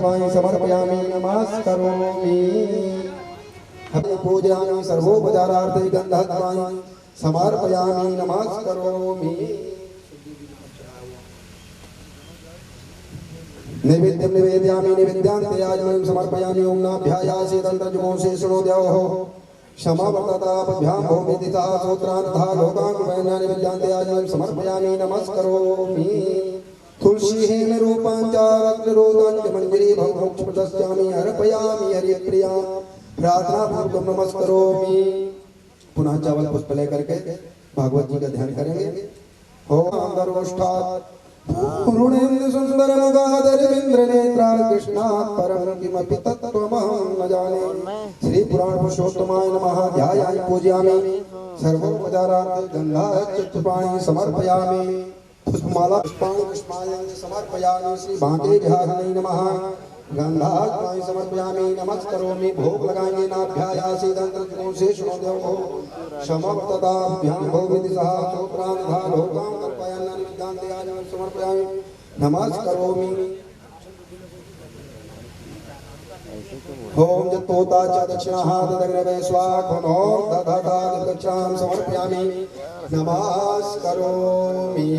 त्वां समर्पयामि नमस्करोमि पूजयामि सर्वोपचारार्थे गन्धः त्वां समर्पयामि नमस्करोमि नैवेद्यं निवेदयामि निवेद्यान्ते आजमनं समर्पयामि ओम नाभ्यायासि तन्त्रजुगोषे शृणोद्यौः क्षमावर्तताभ्यां भौमितिता सूत्रान्तः लोकाङ्गवैना निवेद्यान्ते आजमनं समर्पयामि नमस्करोमि तुलसीहेन रूपाञ्च रत्नरोगाञ्च मञ्जरी भवमोक्षप्रदस्यामि अर्पयामि हरिप्रियां प्रार्थनापूर्वकं नमस्करोमि। पुनः चावल पुष्प लेकर के भागवत जी का ध्यान करेंगे। ओम दरोष्ठात् पूर्णेन्दु सुंदर मुगाधर नेत्रा कृष्णा परम किमपि तत्त्वमहं न जाने। श्री पुराण पुरुषोत्तमाय नमः। ध्यायामि पूजयामि सर्वोपचारार्थे गन्धाच्युतपाणि समर्पयामि पुष्पमाला पुष्पाणि पुष्पाणि समर्पयामि। श्री भांगे विहारिणे नमः। गन्धाच्युतपाणि समर्पयामि नमस्करोमि। भोग लगाएंगे नाभ्यायासि दंत्रजुगोषे शृणोद्यौः क्षमावर्तताभ्यां भौमितिसः सूत्रान्तः लोकाङ्गवैना निवेद्यान्ते आजमनं समर्पयामि नमस्करोमि। ओम जतोता च दक्षिणः तदग्नवे स्वाखनोर्दधता दक्षिणां समर्पयामि नमस्करोमि।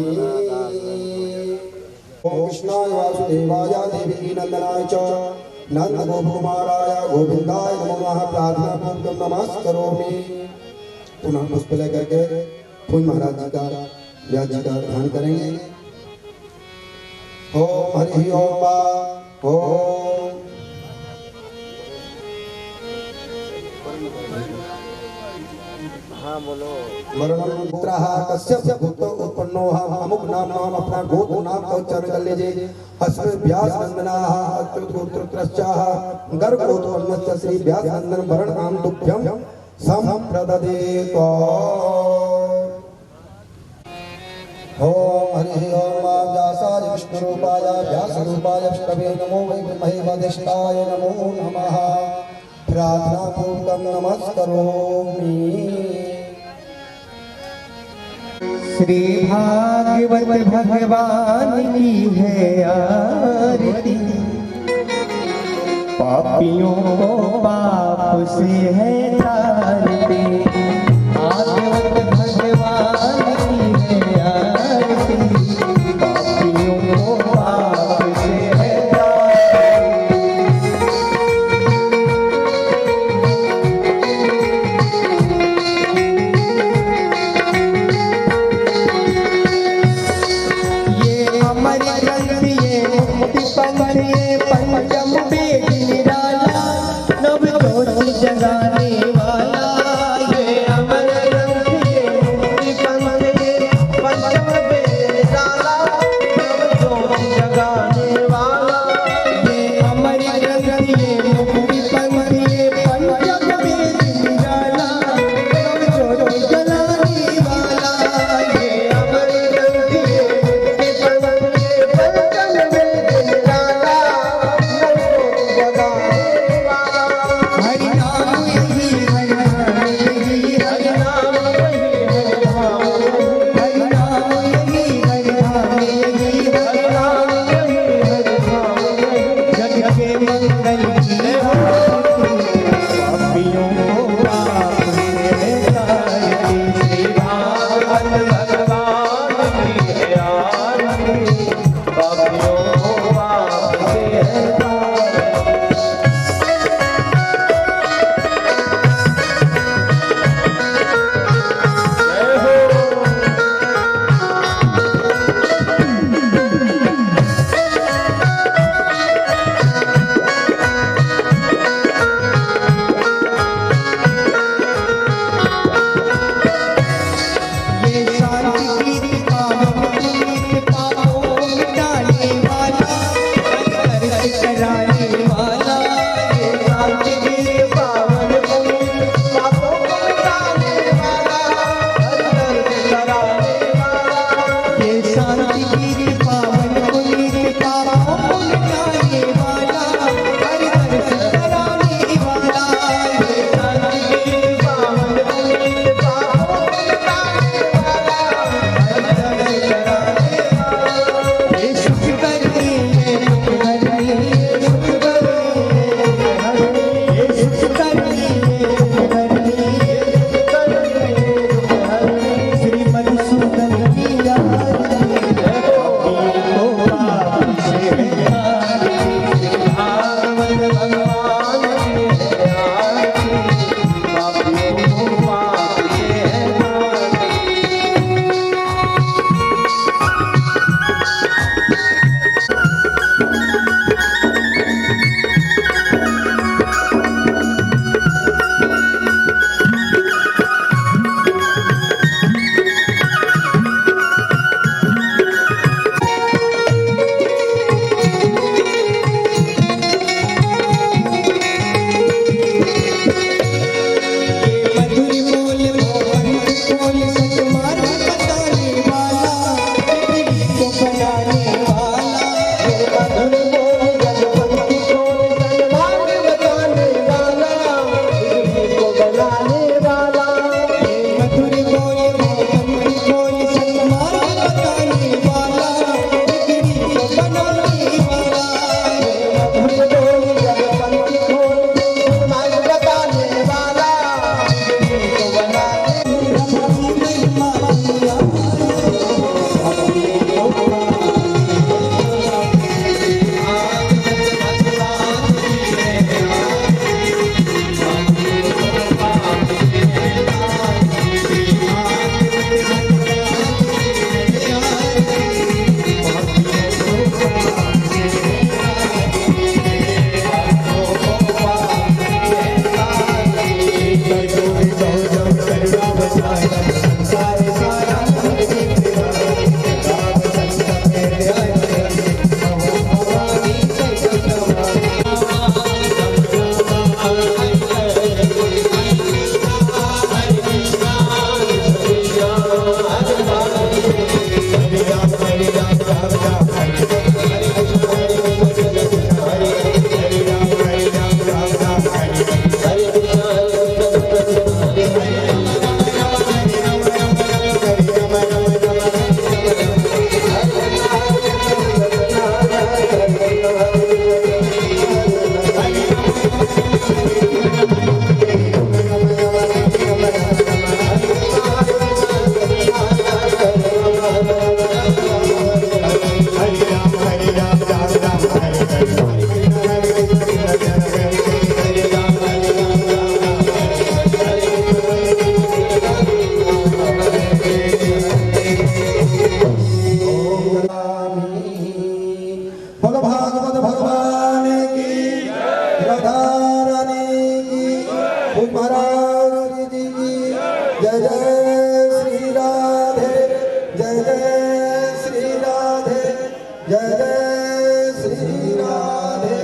ओम कृष्णाय वासुदेवाय देवकी नंदनाय च नंदगोपकुमाराय गोविंदाय नमो नमः। प्रार्थनापूर्वकं नमस्करोमि। पुनः पुष्प लेकर के पुण्य महाराज जी का व्यास जी का ध्यान करेंगे। ओम हरि ओम ओम हाँ बोलो। वर्णम पुत्रः कश्यप पुत्र उत्पन्नो अमुक नाम नाम अपना गोत्र नाम का उच्चारण कर लीजिए। अस्मै व्यास नंदनाः अच्युतगोत्रत्रश्चाः गर्भोत्पन्नस्य श्री व्यास नंदन वर्ण नाम तुभ्यं संप्रददे त्वा। ओम हरि ओम व्यासाय विष्णुरूपाय व्यासरूपाय विष्णवे नमो वै ब्रह्मणे वसिष्ठाय नमो नमः। प्रार्थनापूर्वकं नमस्करोमि। श्री भागवत भगवान की है आरती। पापियों को पाप से है तारती। भागवत भगवान की है आरती। पापियों को पाप से है तारती। ये अमर ग्रंथ ये मुक्ति पंथ ये पंचम वेद निराला नव ज्योति जगाने वाला। ये अमर ग्रंथ ये मुक्ति पंथ ये पंचम वेद निराला नव ज्योति जगाने वाला। ये अमर ग्रंथ ये मुक्ति पंथ ये पंचम वेद निराला नव ज्योति जगाने वाला। ये अमर ग्रंथ ये मुक्ति पंथ ये पंचम वेद निराला नव ज्योति जगाने वाला। हरि नाम यही हरि नाम यही हरि नाम यही हरि नाम यही हरि नाम यही हरि नाम यही हरि मधुर बोल जगपति खोल सन्मार्ग बताने वाला बिगड़ी को बनाने वाला हे मधुर बोल जगपति खोल सन्मार्ग बताने वाला बिगड़ी को बनाने वाला हे मधुर बोल जगपति खोल सन्मार्ग बताने वाला बिगड़ी को बोलो भागवत भगवान की राधारानी की भूज महाराज जी की जय जय श्री राधे जय जय श्री राधे जय जय श्री राधे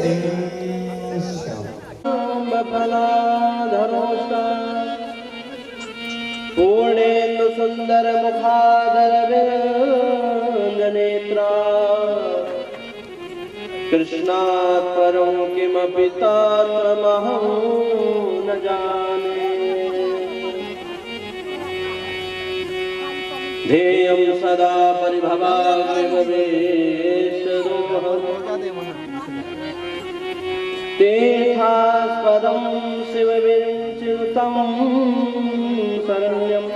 पूर्णेन्दु सुंदर मुखादर विरंग नेत्रा कृष्णात् परं किमपि तात्महं न जाने ध्येयं सदा परिभवाग्निवेशरोहम् तीर्थास्पदं शिवविरञ्चितं शरण्यं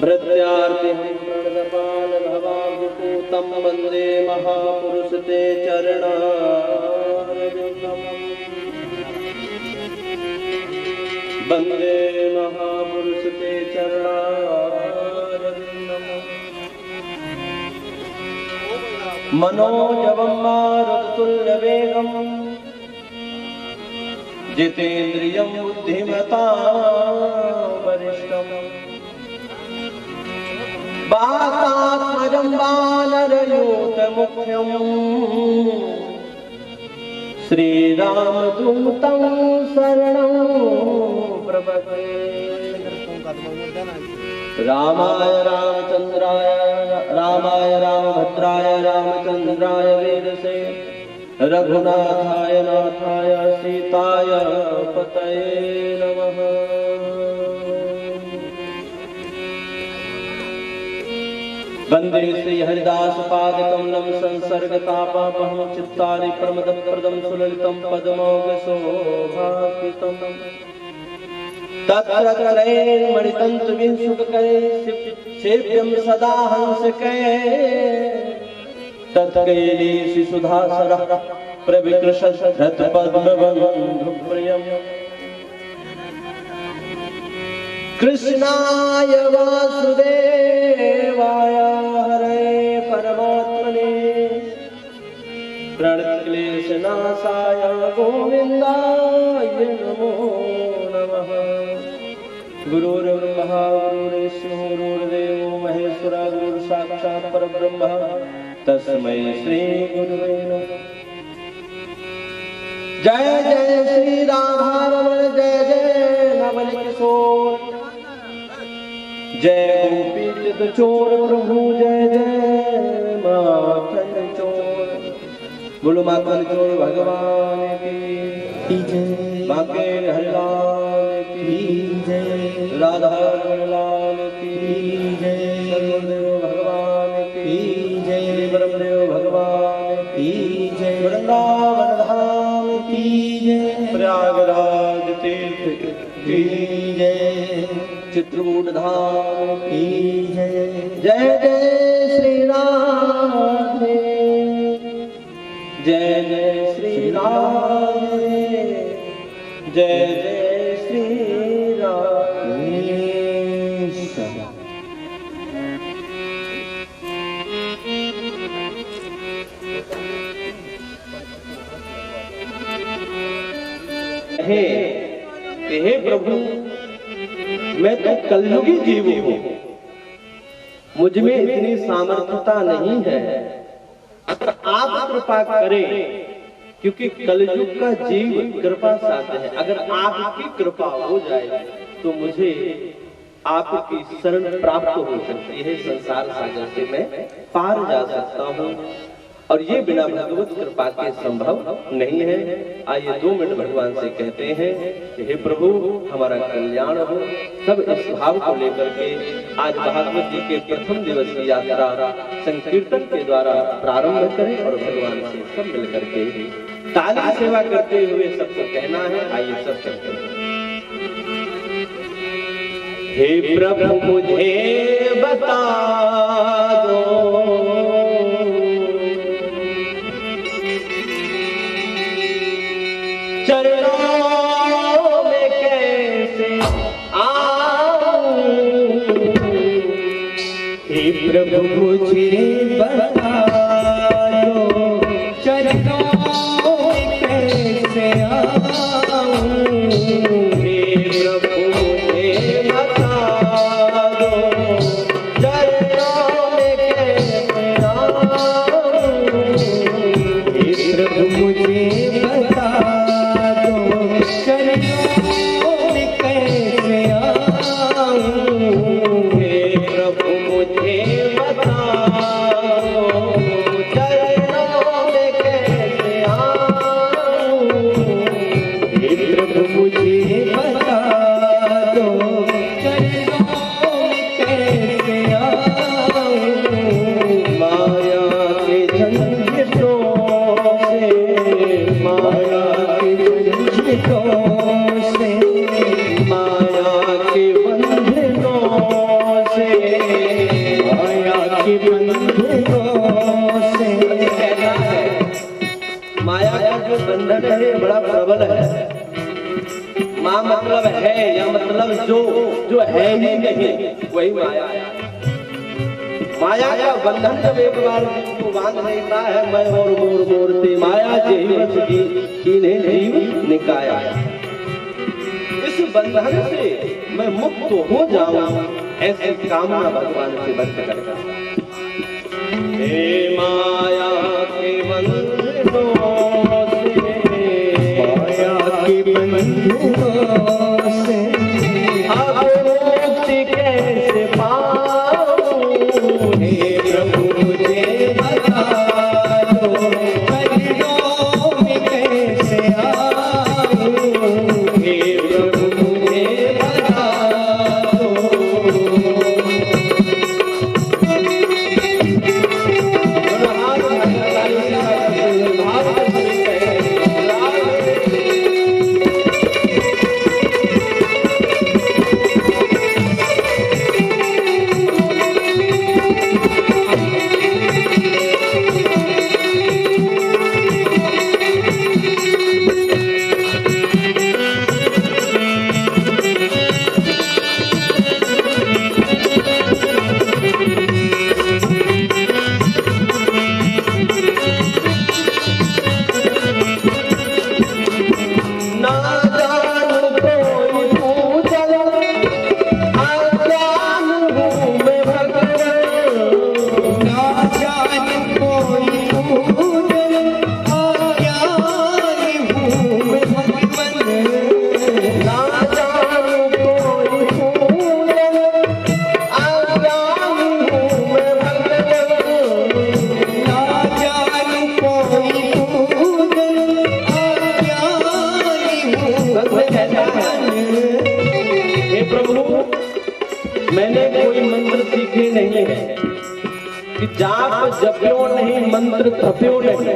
भृत्यार्तिहं प्रणतपालभवाब्धिपूतं वन्दे महापुरुष ते चरणारविन्दम् वन्दे महापुरुष ते चरणारविन्दम् मनोजवं मारुततुल्यवेगम् जितेन्द्रियं बुद्धिमतां वरिष्ठम् वातात्मजं वानरयूथमुख्यम् श्रीरामदूतं शरणं प्रपद्ये रामाय रामचन्द्राय रामाय रामभद्राय रामचन्द्राय वेदसे रघुनाथाय नाथाय सीताय पतये नमः। वन्दे श्री हरिदास पाद कमलं संसर्गतापापहं चित्तानि प्रमदप्रदं सुललितं पद्मौघशोभान्वितं तत्र करैर्मणितन्तुविंशुककरे सेव्यं सदा हंसके तत्कैलीसि सुधासरः प्रविकृशरत्पद्मबन्धुप्रियम् कृष्णाय वासुदेवाय हरे परमात्मने प्रणतक्लेशनाशाय गोविन्दाय नमो नमः। गुरुर्ब्रह्मा गुरुर्विष्णुः गुरुर्देवो महेश्वरः गुरुर्साक्षात् परब्रह्म तस्मै श्री गुरुवे नमः। जय जय श्री राधारमण जय जय नवल किशोर जय गोपी चित चोर प्रभु जय जय माखन चोर बोलो माखन चोर भगवान की जय बांके हरिलाल की जय राधा लाल की जय सर्वदेव भगवान की जय ब्रह्मदेव भगवान की जय वृंदावन धाम की जय प्रयागराज तीर्थ की जय चित्रकूट धाम की जय जय जय श्री राम जय जय श्री राम जय जय श्री राम हे प्रभु मैं तो कलयुगी जीव हूँ मुझ में इतनी सामर्थ्यता नहीं है अगर आप कृपा करें क्योंकि कलयुग का जीव कृपा साध्य है अगर आपकी कृपा हो जाए तो मुझे आपकी शरण प्राप्त हो सकती है संसार सागर से मैं पार जा सकता हूँ और ये बिना भगवत कृपा के संभव नहीं है। आइए 2 मिनट भगवान से कहते हैं कि हे प्रभु हमारा कल्याण हो। सब इस भाव को लेकर के आज भागवत जी के प्रथम दिवस की यात्रा संकीर्तन के द्वारा प्रारंभ करें और भगवान से सब मिलकर के ताली सेवा करते हुए सबको कहना है। आइए सब कहते हैं हे प्रभु मुझे बता दो चरणों में कैसे आऊं हे प्रभु मुझे बता दो चरणों में कैसे आऊं हे प्रभु मुझे बता दो चरणों में कैसे आऊं हे प्रभु मुझे बता दो चरणों में कैसे आऊं हे प्रभु मुझे बता दो चरणों में कैसे आऊं हे प्रभु मुझे बता दो चरणों में कैसे आऊं माया के झंझटों से माया के झंझटों से माया के बंधनों से माया के बंधनों से कहना है माया का जो बंधन है बड़ा प्रबल है। माँ मतलब है या मतलब जो है ही नहीं वही माया है। माया का बंधन जब एक बार जीव को बांध लेता है मैं और मोर मोरते माया जीवत की इन्हें जीव निकाया। इस बंधन से मैं मुक्त हो जाऊं ऐसी कामना भगवान से व्यक्त करता हे माया के बंधनों से माया के बंधनों से अब मुक्ति कैसे पाऊं हे प्रभु मुझे बता दो चरणों में कैसे आऊं हे प्रभु मुझे बता दो भाव तप्यो नहीं,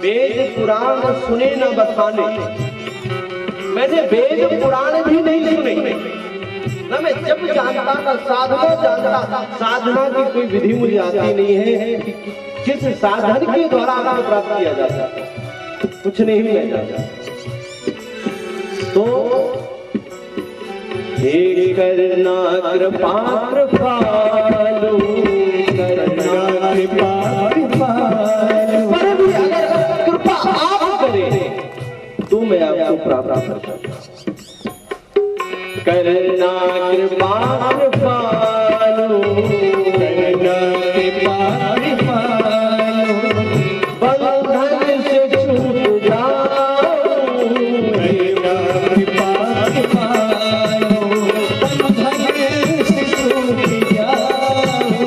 वेद पुराण सुने न बखाने। मैंने वेद पुराण भी नहीं सुने ना, मैं जब जानता था साधना जानता, साधना की कोई विधि मुझे आती नहीं है कि किस साधन के द्वारा आपको प्राप्त किया जाता है, कुछ नहीं मैं जानता। तो हे करना कृपा कृपालु, करना कृपा कृपालु, पर भी अगर कृपा आप करें तो मैं आपको प्राप्त कर सकता। करना कृपा कृपालु, करना कृपा कृपालु, बंधन से छूट जाऊं, करना कृपा कृपालु, बंधन से छूट जाऊं,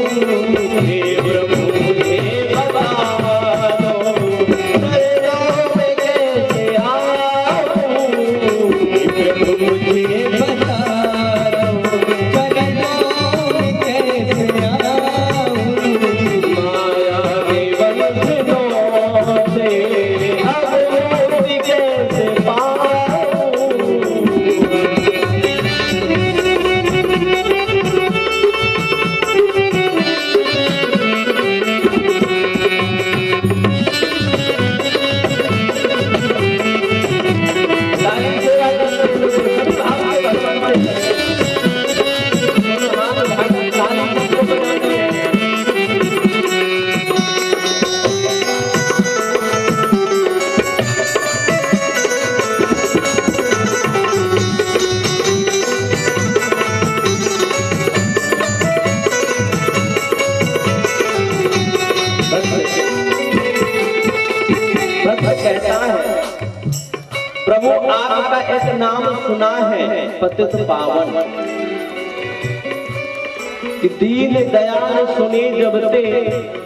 हे प्रभु हे बताओ, करना मैं कैसे आऊं, हे प्रभु मुझे कहता है प्रभु आपका एक नाम सुना है पतित पावन, कि दीन दयाल सुने जब ते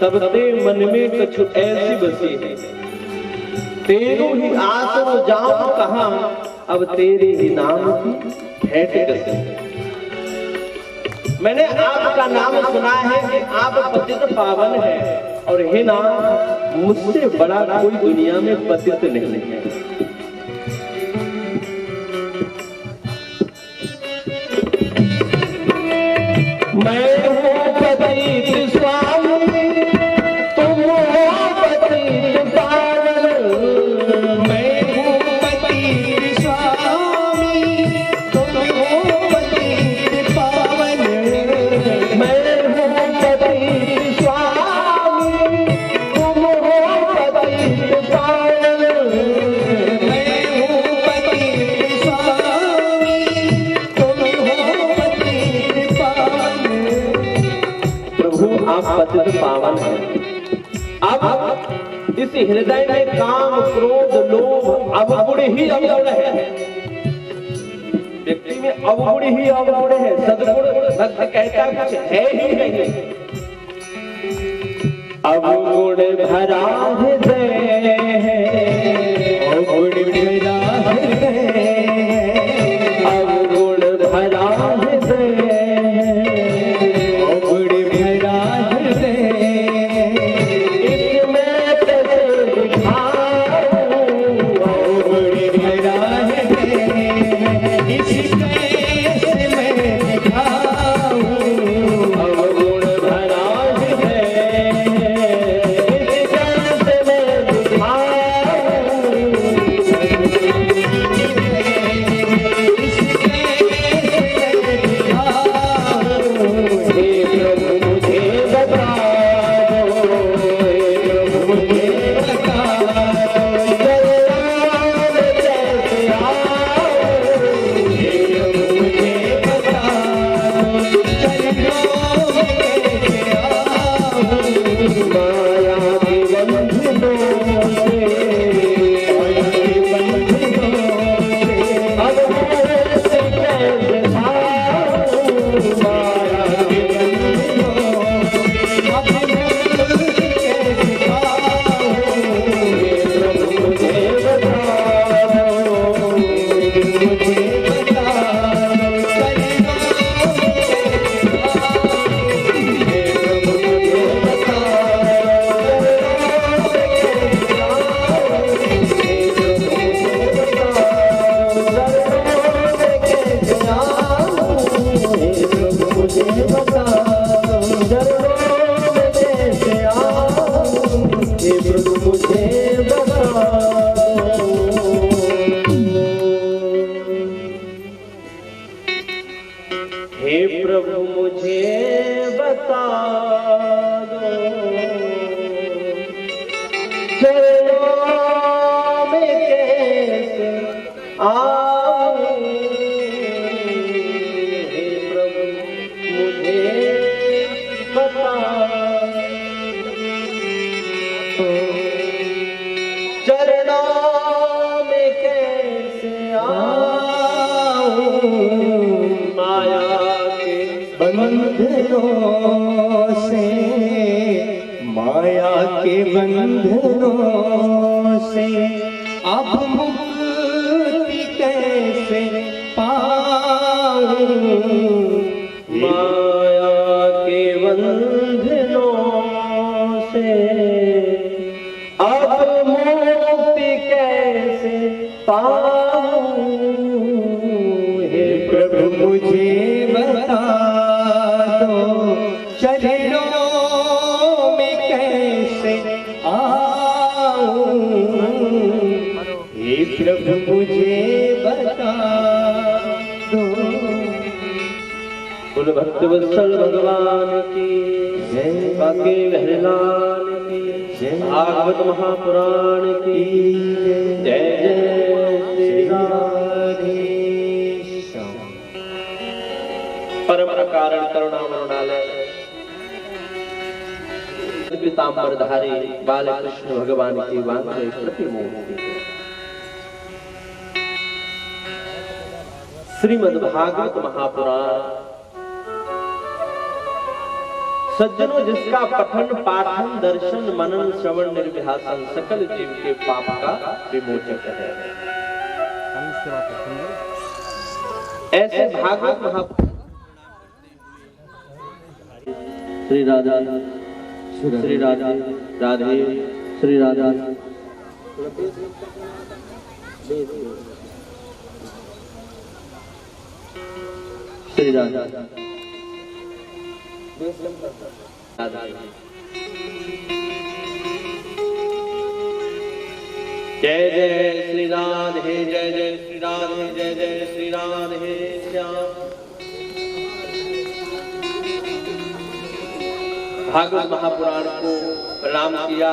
तब ते मन में कछु ऐसी बसी है, तेरू ही आसो जाऊं कहां अब तेरे ही नाम की भेंट कसी। मैंने आपका नाम सुना है कि आप पतित पावन है, और हे नाम मुझसे बड़ा कोई दुनिया में पतित नहीं है। मैं हूँ पतित स्वामी, तुम हो पतित पावन, मैं हूँ पतित स्वामी, तुम हो पतित पावन, मैं हूँ पतित स्वामी, तुम हो पतित पावन, मैं हूँ पतित स्वामी, तुम हो पतित पावन। प्रभु आप पतित पावन हैं। अब इस हृदय में काम क्रोध लोभ अवगुण ही अवगुण है, व्यक्ति में अवगुण ही अवगुण है, सद्गुण भक्त कहता कुछ है ही नहीं। अवगुण भरा हृदय, अवगुण भरा हृदय, अवगुण भरा हृदय, अवगुण भरा हृदय, इसमें कैसे दिखाऊं, अवगुण भरा हृदय, इसमें मैं दिखाऊं, अवगुण भरा हृदय, इसमें मैं मुझे बता दो। हे प्रभु मुझे बता दो, चरणों में कैसे आऊं। हे प्रभु मुझे बता दो, चरणों में कैसे आऊं। माया के बंधनों से, माया के बंधनों से अब मुक्ति कैसे पाऊं। माया के बंधनों से अब मुक्ति कैसे पाऊं। हे प्रभु मुझे बता दो, चरणों में कैसे आऊं। हे प्रभु मुझे बता दो। बोल भक्त वत्सल भगवान की जय, बाके बहरलाल की जय, भागवत महापुराण की जय। जय श्री राधे श्याम। परम कारण करुणा मरुणालय पीतांबरधारी बालकृष्ण भगवान की वांछे प्रतिमूर्ति श्रीमद् भागवत महापुराण। सज्जनों, जिसका पठन पाठन दर्शन मनन श्रवण निर्व्यासन सकल जीव के पाप का विमोचक है, ऐसे भागवत महापुराण श्री राधा श्री राधे राधे श्री राधा श्री राधा जय जय श्री राधे जय जय श्री राधे जय जय श्री राधे श्याम। भागवत महापुराण को प्रणाम किया,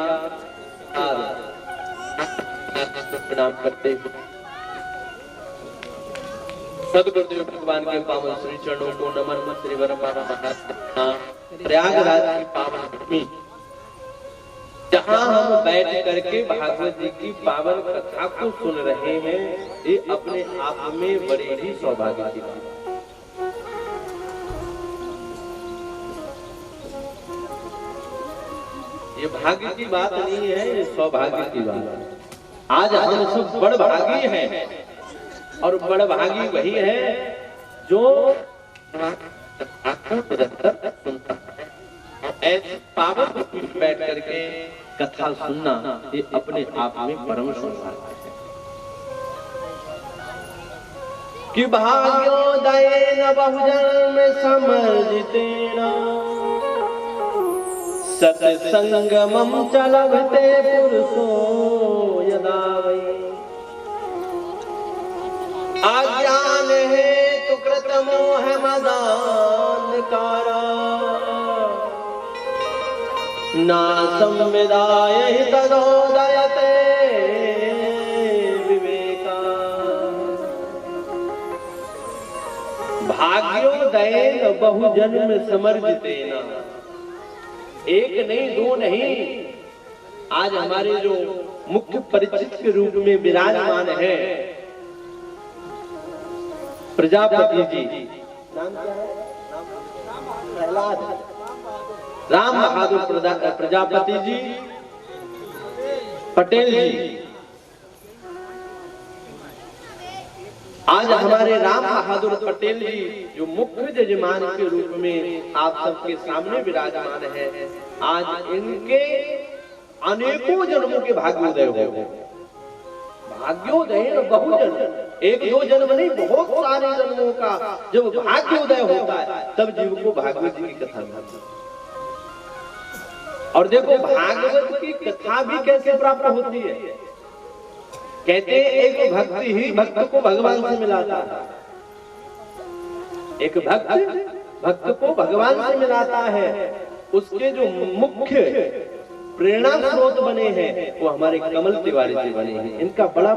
प्रणाम करते सदगुरुदेव भगवान के पावन श्री चरणों को नमन। श्री वरमाला प्रयागराज की पावन भूमि, जहाँ हम बैठ करके भागवत जी की पावन कथा को सुन रहे हैं, ये अपने आप में बड़ी ही सौभाग्य की बात है। ये भाग्य की बात नहीं है, ये सौभाग्य की बात है। आज हम सब बड़भागी हैं, और बड़भागी वही है जो ऐसे पावन में बैठ करके कथा सुनना, ये अपने आप में परम सौभाग्य है। कि भाग्योदयेन बहुजन्म समर्जितेन सत्संगमं च लभते पुरुषो यदा वै। अज्ञान हेतु कृत मोह मदान्धकारा नासं विदाय हि तदोदयते विवेका। भाग्योदयेन बहुजन्म समर्जितेन, एक नहीं दो नहीं, आज हमारे जो मुख्य परिचित के रूप में विराजमान है प्रजापति जी, नाम क्या है? प्रहलाद राम बहादुर प्रजापति जी पटेल जी, आज हमारे राम बहादुर पटेल जी जो मुख्य जजमान के रूप में आप सबके सामने विराजमान है, आज इनके अनेकों जन्मों के भाग्योदय हो। भाग्योदय बहुजन्म, एक दो जन्म नहीं, बहुत सारे जन्मों का जब भाग्योदय होता है, तब जीव को भागवत जी की कथा मिलती है। और देखो भागवत की कथा भी कैसे प्राप्त होती है। कहते हैं एक भक्ति ही भक्त को भगवान से मिलाता है। एक भक्त को भगवान से मिलाता है। उसके जो मुख्य प्रेरणा स्रोत बने हैं वो हमारे कमल तिवारी जी बने हैं। इनका बड़ा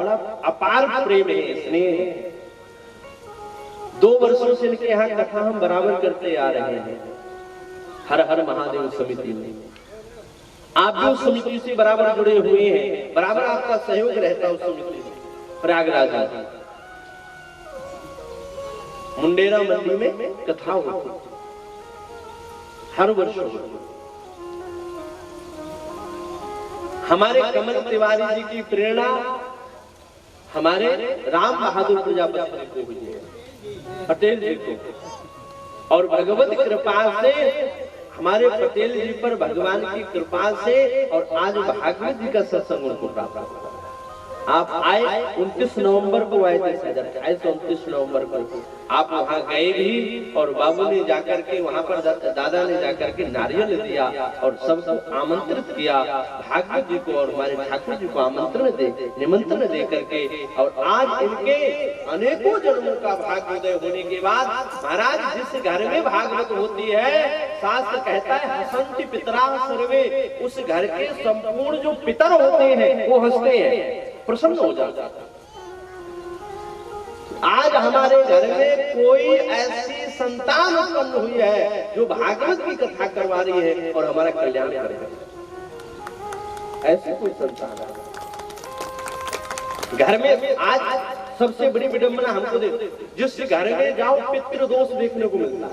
अपार प्रेम है, स्नेह है। 2 वर्षों से इनके यहाँ कथा हम बराबर करते आ रहे हैं। हर हर महादेव समिति में आप भी उस समिति से बराबर जुड़े हुए हैं, बराबर आपका सहयोग रहता है उस समिति में। प्रयागराज में मुंडेरा मंडी में कथा होती हर वर्ष। हमारे कमल तिवारी जी की प्रेरणा हमारे राम बहादुर प्रजापति को हुई है, पटेल जी को, और भगवत कृपा से हमारे पटेल जी पर भगवान की कृपा से और आज भागवत जी का सत्संग उनको प्राप्त हुआ। आप आए 29 नवंबर को आए थे, 29 नवंबर को आप वहां गए भी, और बाबू ने जाकर के वहां पर दादा ने जाकर के नारियल दिया और सबको आमंत्रित किया। भागवत जी को और हमारे ठाकुर जी को निमंत्रण दे करके, और आज इनके अनेकों जन्मों का भाग्योदय होने के बाद महाराज जिस घर में भागवत होती है, शास्त्र कहता है हसंति पितरा सर्वे, उस घर के संपूर्ण जो पितर होते हैं वो हंसते हैं, प्रसन्न हो जाता है। आज हमारे घर में कोई ऐसी संतान उत्पन्न हुई है जो भागवत की कथा करवा रही है और हमारा कल्याण कर रही है। ऐसी कोई संतान घर में आज सबसे बड़ी विडंबना हमको देखते, जिस घर में जाओ पितृदोष देखने को मिलता है,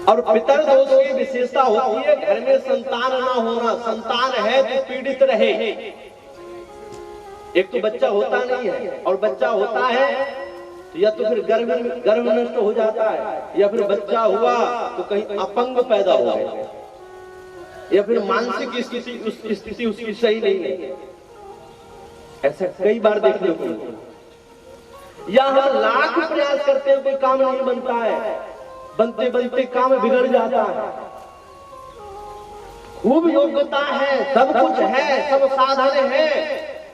और पितर दोष की विशेषता होती है घर में संतान ना होना। संतान है तो पीड़ित रहे। एक तो बच्चा होता नहीं है, और बच्चा होता है तो या तो फिर गर्भ नष्ट हो जाता है, या फिर बच्चा हुआ तो कहीं अपंग पैदा हो गया, या फिर मानसिक स्थिति उसकी सही नहीं है। ऐसा कई बार देखने को मिलता है। या हम लाख प्रयास करते हैं कोई काम नहीं बनता है, बनते बनते काम बिगड़ जाता है। खूब योग्यता है, सब कुछ है, सब साधन है,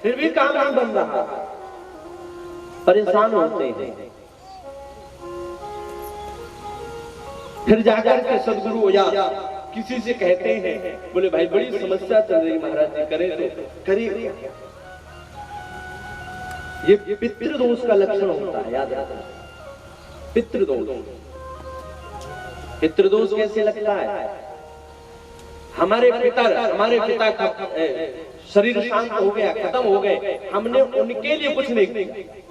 फिर भी काम नहीं बन रहा, परेशान होते हैं। फिर जाकर के सदगुरु या किसी से कहते हैं, बोले भाई बड़ी समस्या चल रही महाराज जी, करें तो करिए। ये पितृदोष का लक्षण होता है, याद रखना। पितृदोष कैसे लगता है? हमारे पिता का शरीर शांत हो गया, खत्म हो गए, हमने उनके लिए कुछ नहीं किया।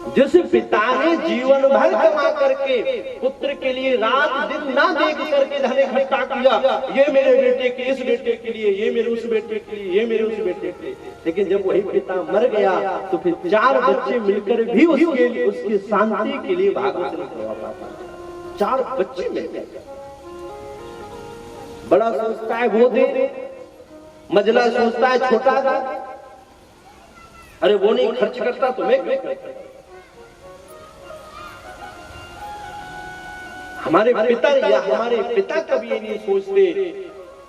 जिस पिता ने जीवन भर कमा करके पुत्र के लिए रात दिन ना देख करके धन इकट्ठा किया, ये मेरे बेटे के, इस बेटे के लिए, ये मेरे उस बेटे के लिए, ये मेरे उस बेटे के लिए, लेकिन जब वही पिता मर गया तो फिर 4 बच्चे मिलकर भी उसके लिए, उसकी शांति के लिए भागवत नहीं करवा पाते। 4 बच्चे मिल गए। बड़ा सोचता है वो दे, मजला सोचता है छोटा सा, अरे वो नहीं खर्च करता तो मैं क्यों खर्च। हमारे पिता कभी ये नहीं सोचते।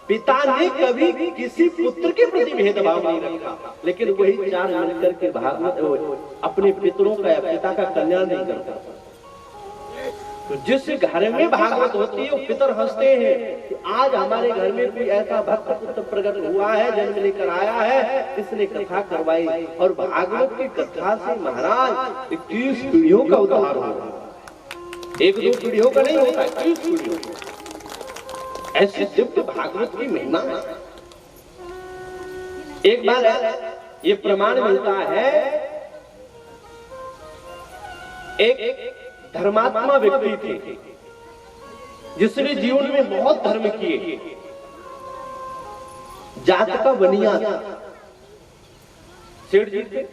पिता ने कभी किसी पुत्र के प्रति भेदभाव नहीं रखा, लेकिन वही 4 मिलकर के भागवत अपने पितरों का या पिता का कल्याण नहीं करता। तो जिस घर में भागवत होती है वो पितर हंसते हैं कि आज हमारे घर में कोई ऐसा भक्त पुत्र प्रकट हुआ है, जन्म लेकर आया है, इसने कथा करवाई। और भागवत की कथा से महाराज 30 पीढ़ियों का उद्धार होगा। 1-2 पीढ़ियों का नहीं होता, 30 पीढ़ियों। ऐसी दिव्य भागवत की महिमा। एक बार ये प्रमाण मिलता है, एक धर्मात्मा व्यक्ति थे जिसने जीवन में बहुत धर्म किए। जात का बनिया था, सेठ जी थे,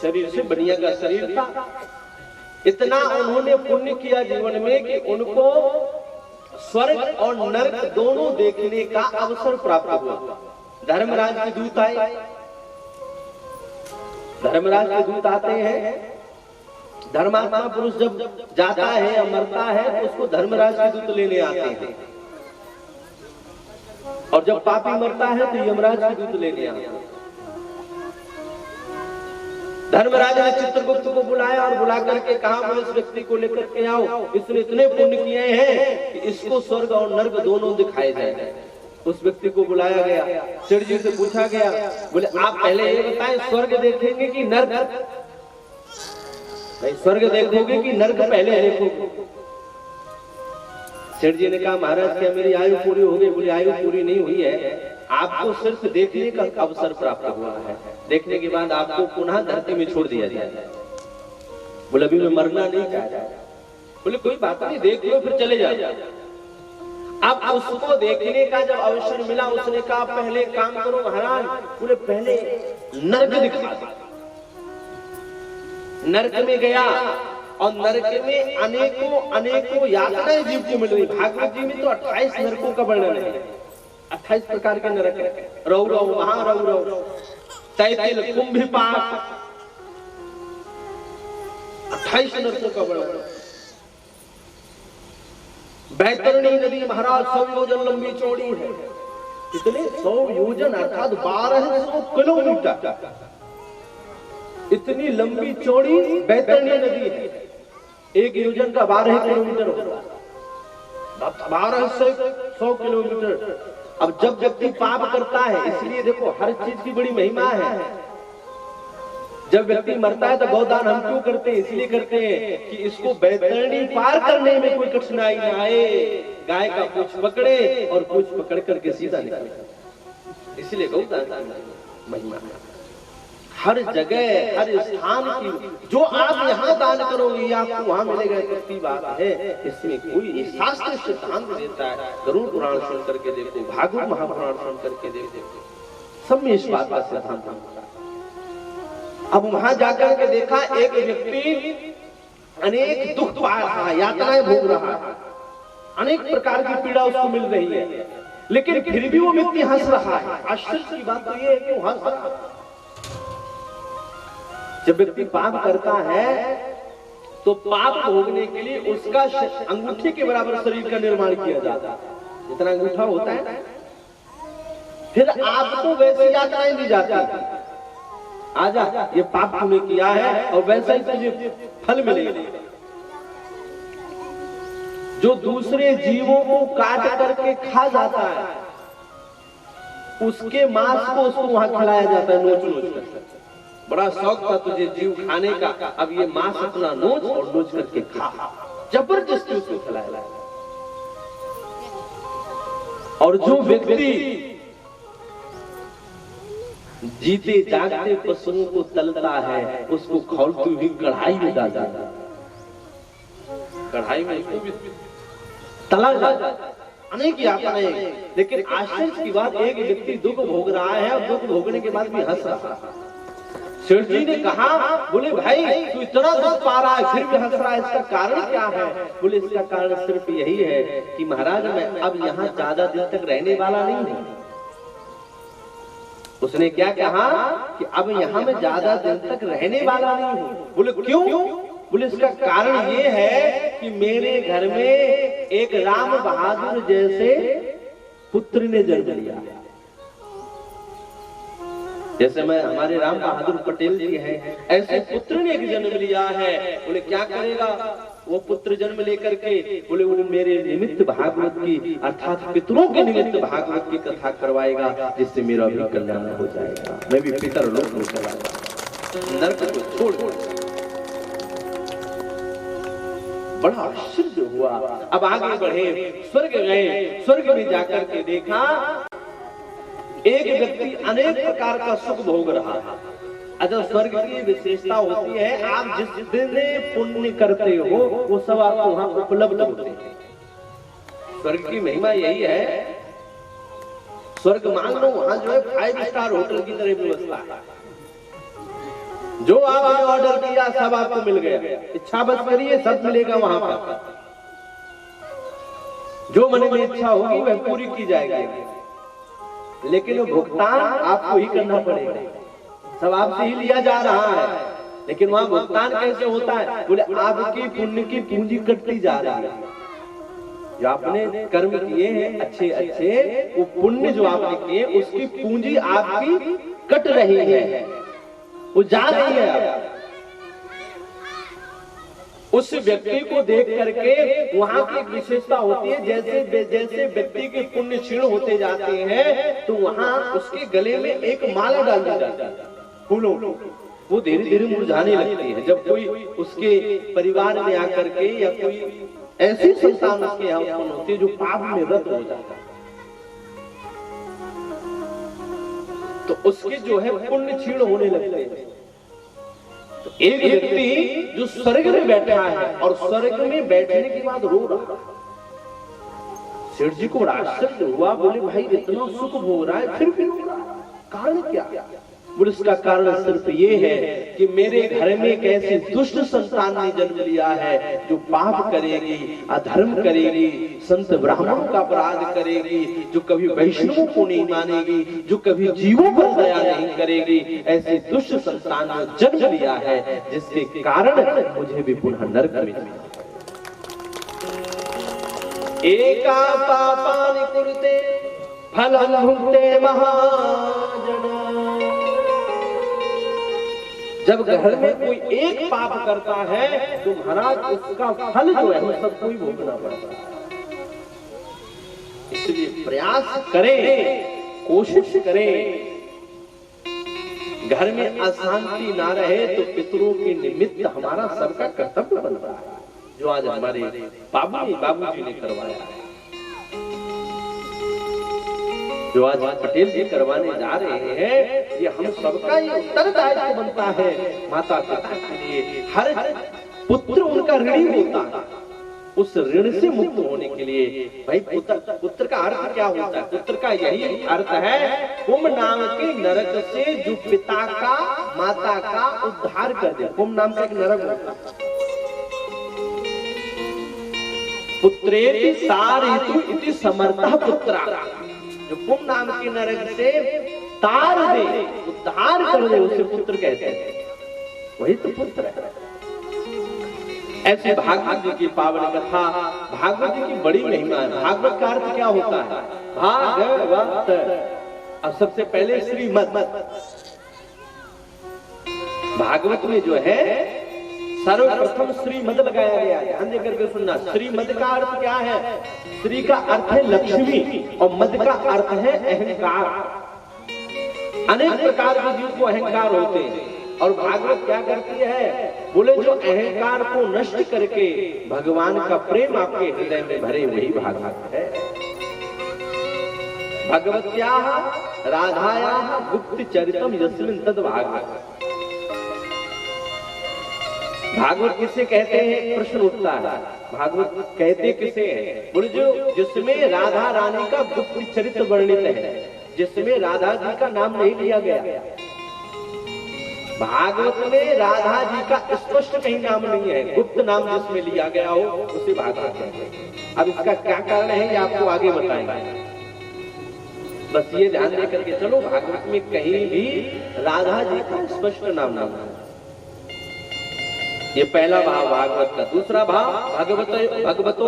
शरीर से बनिया का शरीर था। इतना उन्होंने पुण्य किया जीवन में कि उनको स्वर्ग और नरक दोनों देखने का अवसर प्राप्त हुआ। धर्मराज के दूत आए, धर्मराज के दूत आते हैं। धर्मात्मा पुरुष जब जाता है या मरता है तो उसको धर्मराज के दूत लेने आते हैं। और जब पापी मरता है तो यमराज के दूत लेने आते हैं। धर्मराज ने चित्रगुप्त को बुलाया और बुला करके कहा, मैं इस व्यक्ति को लेकर के आओ, इसने इतने पुण्य किए हैं कि इसको स्वर्ग और नर्क दोनों दिखाए जाए। उस व्यक्ति को बुलाया गया, सेठ जी से पूछा गया, बोले आप पहले ये बताएं स्वर्ग देखेंगे कि नर्क? नहीं, स्वर्ग देखोगे कि नर्क पहले देखोगे? सेठ जी ने कहा, महाराज क्या मेरी आयु पूरी हो गई? बोले आयु पूरी नहीं हुई है, आपको सिर्फ देखने का अवसर प्राप्त हुआ है, देखने के बाद आपको पुनः धरती में छोड़ दिया जाए। बोले अभी मैं मरना नहीं चाहता। बोले कोई बात नहीं, देख लो फिर चले जाओ। अब उसको देखने का जब अवसर मिला, उसने कहा पहले काम करो महाराज, बोले पहले नर्क दिखा। नर्क में गया और नरक में अनेकों यातनाएं जीव को मिल रही। भागवत जी में तो 28 नरकों का वर्णन है, 28 प्रकार के नरक है। रौरव, महारौरव, तैतिल, कुंभिपाक, 28 नरकों का वर्णन। बैतरणी नदी महाराज 100 योजन लंबी चौड़ी है। कितने? 100 योजन अर्थात 1200 किलोमीटर इतनी लंबी चौड़ी बैतरणी नदी है। एक योजन का 12 किलोमीटर होता है, 1200 किलोमीटर। अब जब व्यक्ति पाप करता है, इसलिए देखो हर चीज की बड़ी महिमा है। जब व्यक्ति मरता है तो गौदान हम क्यों करते हैं? इसलिए करते हैं कि इसको बैतरणी पार करने में कोई कठिनाई ना आए। गाय का पूंछ पकड़े और पूंछ पकड़ करके सीधा निकले, इसलिए गौदान की महिमा है। हर जगह हर स्थान की जो आप यहाँ दान करोगे आपको वहां मिलेगा, इतनी बात है। इसमें कोई शास्त्र सिद्धांत देता है, गरुड़ पुराण सुन करके देखो, भागवत महापुराण सुन करके देखो, सब में इस बात का सिद्धांत होता है। अब वहां जाकर के देखा एक व्यक्ति अनेक दुख पा रहा है, यातनाएं भोग रहा है, अनेक प्रकार की पीड़ा उसको मिल रही है, लेकिन फिर भी वो व्यक्ति हंस रहा है। आश्चर्य की बात तो ये है कि वो हंस रहा है। जब व्यक्ति पाप करता है तो पाप भोगने के लिए उसका अंगूठे के बराबर शरीर का निर्माण किया जाता है, जितना अंगूठा होता है। फिर आपको वैसी यातनाएं दी जाती है, आजा ये पाप तूने किया है और वैसा ही तुझे फल मिलेगा। जो दूसरे जीवों को काट करके खा जाता है, उसके मांस को उसको वहां खिलाया जाता है, नोच नोच कर। बड़ा शौक था तुझे जीव खाने का, अब ये मांस अपना नोच और नोच करके खा। जबरदस्ती उसको खिलाया। और जो व्यक्ति जीते जागते पशुओं को तलता है, उसको खौलती हुई कढ़ाई में डाल जाता है, कढ़ाई में इसको भी तला जाता है। अनेक यातनाएं। लेकिन आश्चर्य की बात, एक व्यक्ति दुख भोग रहा है और दुख भोगने के बाद भी हंस रहा है। सेठ जी ने कहा, बोले भाई तू इतना दुख पा रहा है फिर भी हंस रहा है, इसका कारण क्या है? बोले इसका कारण सिर्फ यही है कि महाराज मैं अब यहाँ ज्यादा दिन तक रहने वाला नहीं हूँ। उसने क्या कहा कि अब यहाँ मैं ज्यादा दिन तक रहने वाला नहीं हूँ। बोले क्यों? बोले इसका कारण ये है कि मेरे घर में एक राम बहादुर जैसे पुत्र ने जन्म लिया। जैसे मैं हमारे राम बहादुर पटेल जी हैं, ऐसे पुत्र ने एक जन्म लिया है। बोले क्या करेगा वो पुत्र जन्म लेकर के? बोले मेरे निमित्त भागवत की अर्थात पितरों के निमित्त भागवत की कथा करवाएगा, जिससे मेरा भी कल्याण हो जाएगा, मैं भी पितर लोक में चला जाऊंगा, नरक को छोड़। बड़ा आश्चर्य हुआ। अब आगे बढ़े, स्वर्ग गए। स्वर्ग में जाकर के देखा एक व्यक्ति अनेक प्रकार का सुख भोग रहा है। अच्छा, स्वर्ग की विशेषता होती है, आप जिस दिन पुण्य करते हो वो सब आपको वहां उपलब्ध होते हैं। स्वर्ग की महिमा यही है। स्वर्ग मान लो वहां जो है 5 स्टार होटल की तरह व्यवस्था है। जो आपने ऑर्डर किया सब आपको मिल गया, इच्छा बस करिए सब मिलेगा वहां पर। जो मन में इच्छा होगी वह पूरी की जाएगी, लेकिन वो भुगतान आपको ही करना पड़ेगा। सब आपसे ही लिया जा रहा है, लेकिन वहां भुगतान कैसे होता है? बोले आपकी पुण्य की पूंजी कटती जा रही है। जो आपने कर्म किए हैं अच्छे अच्छे, वो पुण्य जो आपने किए उसकी पूंजी आपकी कट रही है, वो जा रही है आप। उस व्यक्ति को देख करके वहां की एक विशेषता होती है, जैसे जैसे व्यक्ति के पुण्य क्षीण होते जाते हैं तो वहां उसके गले में एक माला डाल दी जाती है फूलों, वो धीरे धीरे मुरझाने लगती है। जब कोई उसके परिवार में आकर के या कोई ऐसी संतान उसके यहाँ उत्पन्न होती है जो पाप में रत हो जाता है, तो उसके जो है पुण्य क्षीण होने लगते हैं। तो एक व्यक्ति जो स्वर्ग में बैठा है और स्वर्ग में बैठने के बाद रो रहा, सेठ जी को आश्चर्य हुआ, बोले भाई इतना सुख हो रहा है फिर भी रो रहा, कारण क्या? बोले इसका कारण सिर्फ ये है कि मेरे घर में एक ऐसी दुष्ट संतान ने जन्म लिया है जो पाप करेगी, अधर्म करेगी, संत ब्राह्मणों का अपराध करेगी, जो कभी वैष्णवों को नहीं मानेगी, जो कभी जीवों पर दया नहीं करेगी, ऐसी दुष्ट संतान ने जन्म लिया है जिसके कारण मुझे भी पुनः नरक में एका पापानि कुरुते फलं भुङ्क्ते महाजन। जब घर में कोई एक पाप करता है तो महाराज उसका फल जो है वो सबको ही भोगना पड़ता है। इसलिए प्रयास करें, कोशिश करें, घर में अशांति ना रहे तो पितरों के निमित्त हमारा सबका कर्तव्य बनता है, जो आज हमारे बाबूजी ने करवाया है, जो आज पटेल जी करवाने जा रहे हैं। ये हम सबका ये उत्तरदायित्व बनता है माता पिता के लिए। हर पुत्र उनका ऋणी होता है, उस ऋण से मुक्त होने के लिए भाई पुत्र का अर्थ क्या होता है? पुत्र का यही अर्थ है कुंभ नाम के नरक से जो पिता का माता का उद्धार कर दे। कुंभ नाम का एक नरक होता है। पुत्रेति तारयितु इति समर्थः पुत्रा, जो कुंभ नाम के नरक से तार दे, उद्धार कर दे, उसे पुत्र कहते हैं, वही तो पुत्र है। ऐसे भागवत जी की पावन कथा, भागवत जी की बड़ी महिमा है। भागवत का अर्थ क्या होता है? भागवत। अब सबसे पहले श्रीमद, भागवत में जो है सर्वप्रथम श्रीमद लगाया गया है। ध्यान देकर के सुनना। श्रीमद का अर्थ क्या है? श्री का अर्थ है लक्ष्मी और मद का अर्थ है अहंकार। अनेक प्रकार के जीव को अहंकार होते हैं और भागवत क्या करती है? बोले जो अहंकार को नष्ट करके भगवान का प्रेम आपके हृदय में भरे, वही भागवत है। भगवत्याः राधायाः गुप्त चरितम यस्मिन् तद् भागवत। भागवत किसे कहते हैं? प्रश्न उठता है, भागवत कहते किसे हैं? बोले जो जिसमें राधा रानी का गुप्त चरित्र वर्णित है, जिसमें राधा जी का नाम नहीं लिया गया। भागवत में राधा जी का स्पष्ट कहीं नाम नहीं है, गुप्त नाम जिसमें लिया गया हो उसे भागवत कहते हैं। अब इसका क्या कारण है ये आपको आगे बताएंगे। बस ये ध्यान दे करके चलो, भागवत में कहीं भी राधा जी का स्पष्ट नाम ना हो। ये पहला भाव भागवत का। दूसरा भाव भगवतो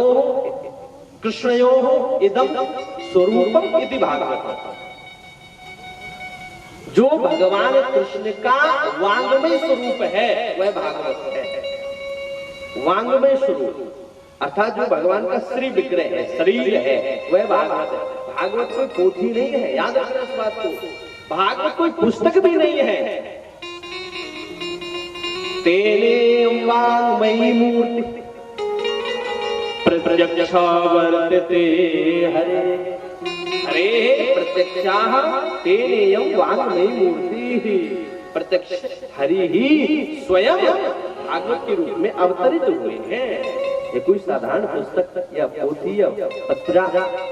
कृष्णयो इदम स्वरूपम इति भागवत। जो भगवान कृष्ण का वांगमय स्वरूप है वह भागवत है। वांगमय स्वरूप अर्थात जो भगवान का श्री विग्रह है, शरीर है, वह भागवत है। भागवत कोई पोथी नहीं है, याद रखना इस बात को। भागवत कोई पुस्तक भी नहीं है। तेने वांगमयी मूर्ति प्रत्यक्षा वर्तते हरे हरे प्रत्यक्षाः तेनेयं वांगमयी मूर्ति। प्रत्यक्ष हरि ही स्वयं भागवत के रूप में अवतरित हुए हैं। ये कोई साधारण पुस्तक या पोथी या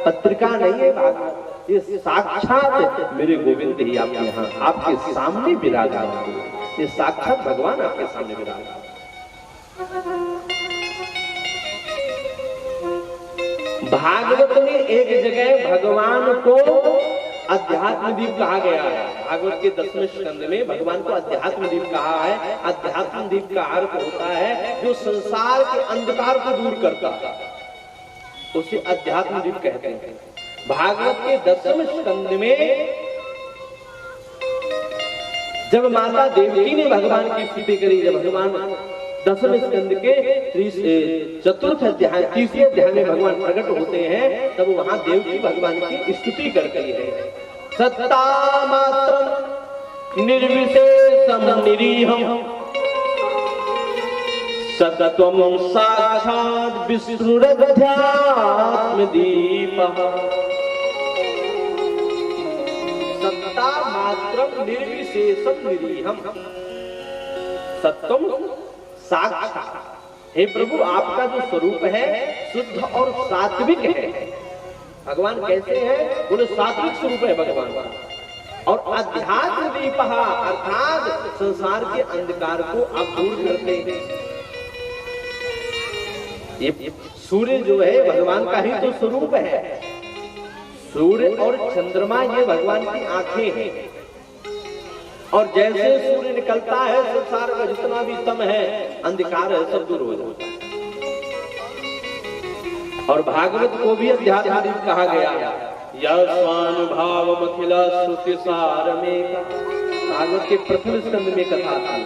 पत्रिका नहीं है भागवत। ये साक्षात मेरे गोविंद ही आपके यहाँ आपके सामने विराजमान हुए। ये साक्षात भगवान आपके सामने विराजमान। भागवत में एक जगह भगवान को अध्यात्म दीप कहा गया है। भागवत के 10वें स्कंद में भगवान को अध्यात्म दीप कहा है। अध्यात्म दीप का अर्थ होता है जो संसार के अंधकार को दूर करता है। उसे अध्यात्म दीप कहते हैं। भागवत के 10वें स्कंद में जब माता देवकी ने भगवान की स्तुति करी, जब भगवान 10वें स्कंद के चतुर्थ अध्याय 30वें अध्याय में भगवान प्रकट होते हैं, तब वहां देवकी भगवान की स्तुति करती है। सत्ता मात्रम निर्विशेषम निरीहम सतत्वं साक्षात् विष्णुरध्यात्म दीपः। सत्ता मात्रम निर्विशेषम निरीहम, सत्वम साक्षात्। हे प्रभु, आपका जो स्वरूप है शुद्ध और सात्विक है। भगवान कैसे हैं? बोले सात्विक स्वरूप है भगवान का। और अध्यात्म दीपः अर्थात संसार के अंधकार को आप दूर करते हैं। ये सूर्य जो है भगवान का ही तो स्वरूप है। सूर्य और चंद्रमा ये भगवान की आंखें हैं। और जैसे सूर्य निकलता है, संसार का जितना भी तम है, अंधकार है, सब दूर हो जाता है। और भागवत को भी अध्यात्म दीप कहा गया। यस्वानुभावमखिल श्रुति सारमेक, भागवत के प्रथम स्कंद में कथा थी।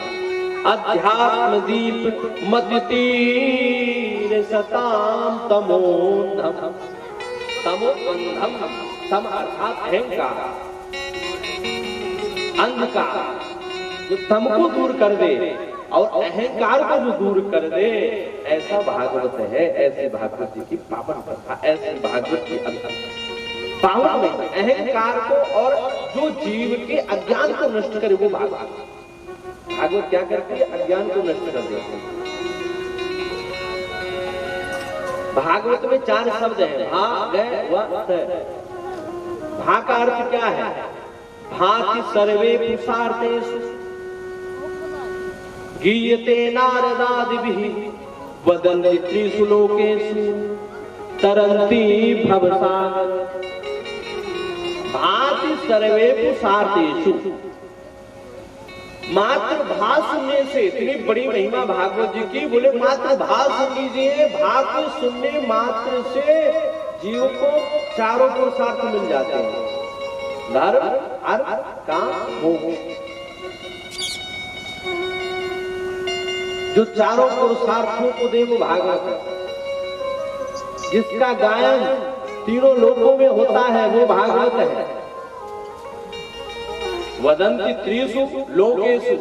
अध्यात्म दीप मतितीर सताम तमोन्धम, तमो अंधम, तम अर्थात अहंकार, अंधकार जो तम को दूर कर दे और अहंकार को जो दूर कर दे, ऐसा भागवत है। ऐसे भागवत जी की पावन कथा, ऐसे भागवत की पावन में अहंकार को और जो जीव के अज्ञान को नष्ट करे वो भागवत। भागवत क्या करती है? अज्ञान को नष्ट कर देती है। भागवत में 4 शब्द हैं, भा, ग, व, त। भा का अर्थ क्या है? भाति सर्वे पुरुषार्थेषु गीयते नारदादिभिः वदन्ति त्रिषु लोकेषु तरन्ति भवसागर। भाति सर्वे पुरुषार्थेषु, मात्र भा सुनने से, इतनी बड़ी महिमा भागवत जी की। बोले मात्र भा सुन लीजिए, भा को सुनने मात्र से जीव को चारों पुरुषार्थ मिल जाते हैं। धर्म, अर्थ, काम, मोक्ष। जो चारों पुरुषार्थों को दे वो भागवत। जिसका गायन तीनों लोकों में होता है वो भागवत है। वदंती त्रिषु लोकेषु,